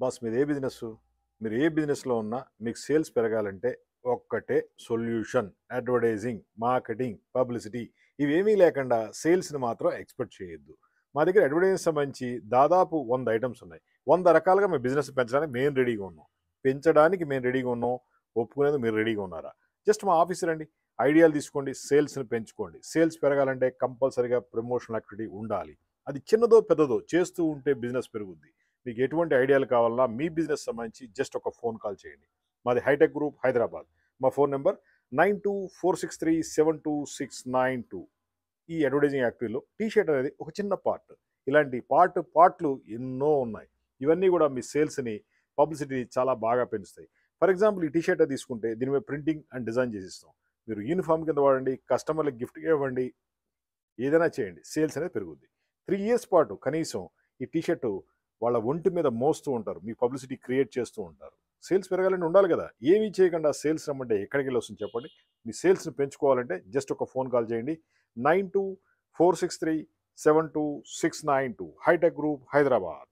Boss మీది ఏ business? మీరు ఏ బిజినెస్‌లో ఉన్నా మీకు సేల్స్ పెరగాలంటే ఒక్కటే సొల్యూషన్. అడ్వర్టైజింగ్, మార్కెటింగ్, పబ్లిసిటీ ఇవేమీ లేకుండా సేల్స్‌ని మాత్రం ఎక్స్‌పెక్ట్ చేయొద్దు. మా దగ్గర అడ్వర్టైజింగ్‌కి సంబంధించి దాదాపు 100 ఐటెమ్స్ ఉన్నాయి. 100 రకాలుగా మీ బిజినెస్ పెంచడానికి మేము రెడీగా ఉన్నాం. పెంచడానికి మేము రెడీగా ఉన్నాం. ఒప్పుకునేందుకు మీరు రెడీగా ఉన్నారా? జస్ట్ మా ఆఫీస్‌కి రండి. ఐడియాలు తీసుకోండి. సేల్స్‌ని పెంచుకోండి. సేల్స్ పెరగాలంటే కంపల్సరీగా ప్రమోషనల్ యాక్టివిటీ ఉండాలి. అది చిన్నదో, పెద్దదో చేస్తూ ఉంటే బిజినెస్ పెరుగుద్ది. మీకు ఎటువంటి ఐడియాలు కావాలన్నా మీ బిజినెస్ సంబంధించి జస్ట్ ఒక ఫోన్ కాల్ చేయండి. మాది హైటెక్ గ్రూప్ హైదరాబాద్. మా ఫోన్ నెంబర్ 9246372692. ఈ అడ్వర్టైజింగ్ యాక్టివ్లో టీ షర్ట్ అనేది ఒక చిన్న పార్ట్. ఇలాంటి పార్ట్లు ఎన్నో ఉన్నాయి. ఇవన్నీ కూడా మీ సేల్స్ని, పబ్లిసిటీ చాలా బాగా పెంచుతాయి. ఫర్ ఎగ్జాంపుల్ ఈ టీ షర్ట్ తీసుకుంటే దీని మీద ప్రింటింగ్ అండ్ డిజైన్ చేసిస్తాం. మీరు యూనిఫామ్ కింద వాడండి, కస్టమర్లకు గిఫ్ట్గా ఇవ్వండి, ఏదైనా చేయండి, సేల్స్ అనేది పెరుగుద్ది. 3 ఇయర్స్ పాటు కనీసం ఈ టీ షర్ట్ వాళ్ళ ఒంటి మీద మోస్తూ ఉంటారు. మీ పబ్లిసిటీ క్రియేట్ చేస్తూ ఉంటారు. సేల్స్ పెరగాలంటే ఉండాలి కదా! ఏమీ చేయకుండా సేల్స్ రమ్మంటే ఎక్కడికెళ్ళి వస్తుంది చెప్పండి? మీ సేల్స్‌ని పెంచుకోవాలంటే జస్ట్ ఒక ఫోన్ కాల్ చేయండి. 9246372692 హైటెక్ గ్రూప్ హైదరాబాద్.